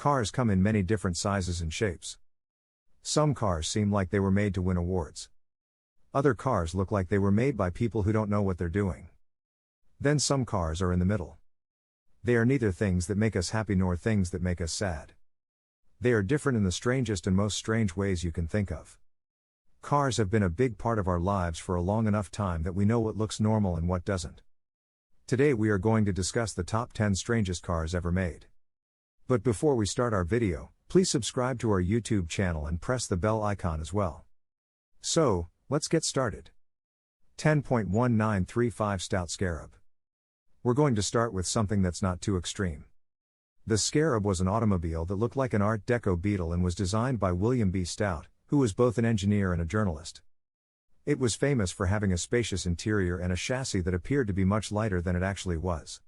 Cars come in many different sizes and shapes. Some cars seem like they were made to win awards. Other cars look like they were made by people who don't know what they're doing. Then some cars are in the middle. They are neither things that make us happy nor things that make us sad. They are different in the strangest and most strange ways you can think of. Cars have been a big part of our lives for a long enough time that we know what looks normal and what doesn't. Today we are going to discuss the top 10 strangest cars ever made. But before we start our video, please subscribe to our YouTube channel and press the bell icon as well. So, let's get started. 10.1935 Stout Scarab. We're going to start with something that's not too extreme. The Scarab was an automobile that looked like an Art Deco Beetle and was designed by William B. Stout, who was both an engineer and a journalist. It was famous for having a spacious interior and a chassis that appeared to be much lighter than it actually was.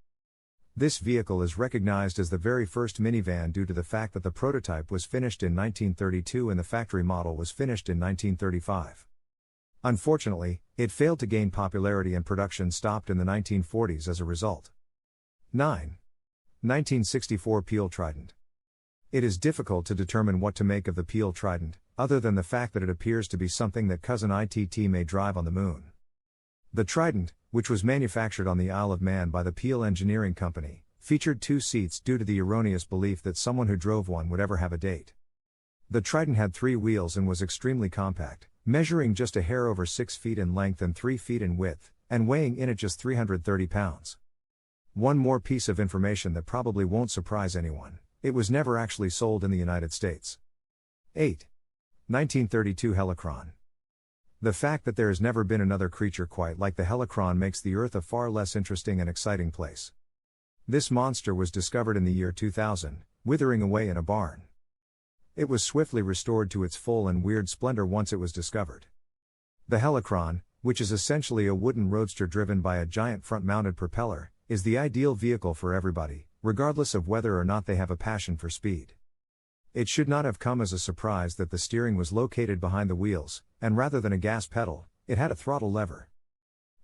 This vehicle is recognized as the very first minivan due to the fact that the prototype was finished in 1932 and the factory model was finished in 1935. Unfortunately, it failed to gain popularity and production stopped in the 1940s as a result. 9. 1964 Peel Trident. It is difficult to determine what to make of the Peel Trident, other than the fact that it appears to be something that Cousin ITT may drive on the moon. The Trident, which was manufactured on the Isle of Man by the Peel Engineering Company, featured 2 seats due to the erroneous belief that someone who drove one would ever have a date. The Trident had 3 wheels and was extremely compact, measuring just a hair over 6 feet in length and 3 feet in width, and weighing in at just 330 pounds. One more piece of information that probably won't surprise anyone: it was never actually sold in the United States. 8. 1932 Helicron. The fact that there has never been another creature quite like the Helicron makes the Earth a far less interesting and exciting place. This monster was discovered in the year 2000, withering away in a barn. It was swiftly restored to its full and weird splendor once it was discovered. The Helicron, which is essentially a wooden roadster driven by a giant front-mounted propeller, is the ideal vehicle for everybody, regardless of whether or not they have a passion for speed. It should not have come as a surprise that the steering was located behind the wheels, and rather than a gas pedal, it had a throttle lever.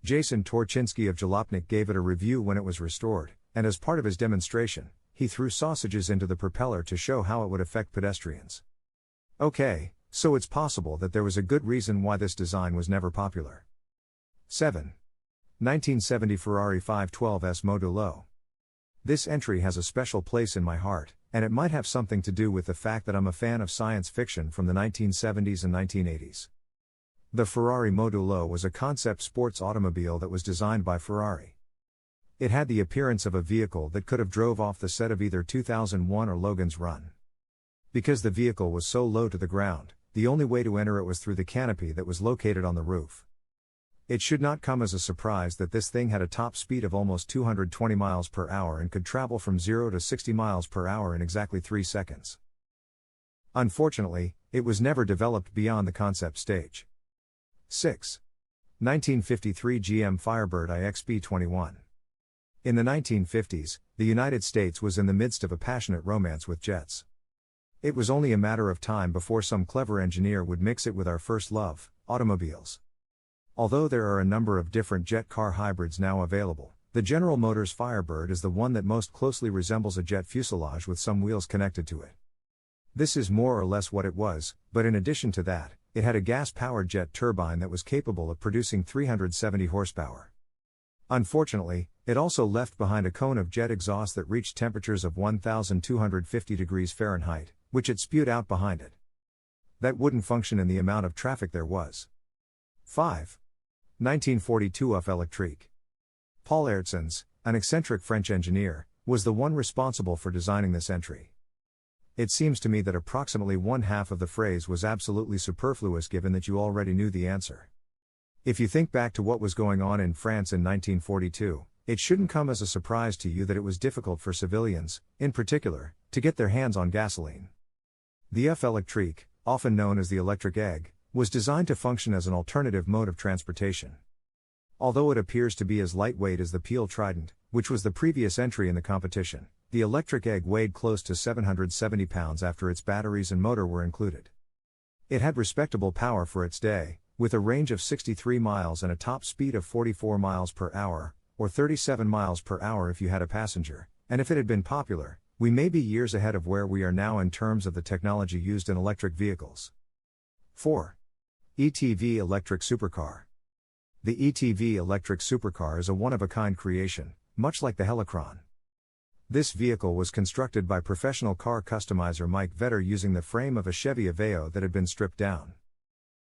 Jason Torchinsky of Jalopnik gave it a review when it was restored, and as part of his demonstration, he threw sausages into the propeller to show how it would affect pedestrians. Okay, so it's possible that there was a good reason why this design was never popular. 7. 1970 Ferrari 512S Modulo. This entry has a special place in my heart, and it might have something to do with the fact that I'm a fan of science fiction from the 1970s and 1980s. The Ferrari Modulo was a concept sports automobile that was designed by Ferrari. It had the appearance of a vehicle that could have drove off the set of either 2001 or Logan's Run. Because the vehicle was so low to the ground, the only way to enter it was through the canopy that was located on the roof. It should not come as a surprise that this thing had a top speed of almost 220 miles per hour and could travel from 0 to 60 miles per hour in exactly 3 seconds. Unfortunately, it was never developed beyond the concept stage. 6. 1953 GM Firebird iXB21. In the 1950s, the United States was in the midst of a passionate romance with jets. It was only a matter of time before some clever engineer would mix it with our first love, automobiles. Although there are a number of different jet car hybrids now available, the General Motors Firebird is the one that most closely resembles a jet fuselage with some wheels connected to it. This is more or less what it was, but in addition to that, it had a gas-powered jet turbine that was capable of producing 370 horsepower. Unfortunately, it also left behind a cone of jet exhaust that reached temperatures of 1,250 degrees Fahrenheit, which it spewed out behind it. That wouldn't function in the amount of traffic there was. 5. 1942 UF Electrique. Paul Aertsens, an eccentric French engineer, was the one responsible for designing this entry. It seems to me that approximately one half of the phrase was absolutely superfluous given that you already knew the answer. If you think back to what was going on in France in 1942, it shouldn't come as a surprise to you that it was difficult for civilians, in particular, to get their hands on gasoline. The UF Electrique, often known as the electric egg, was designed to function as an alternative mode of transportation. Although it appears to be as lightweight as the Peel Trident, which was the previous entry in the competition, the electric egg weighed close to 770 pounds after its batteries and motor were included. It had respectable power for its day, with a range of 63 miles and a top speed of 44 miles per hour, or 37 miles per hour if you had a passenger, and if it had been popular, We may be years ahead of where we are now in terms of the technology used in electric vehicles. 4. ETV electric supercar. The ETV electric supercar is a one-of-a-kind creation, much like the Helicron. This vehicle was constructed by professional car customizer Mike Vetter using the frame of a Chevy Aveo that had been stripped down.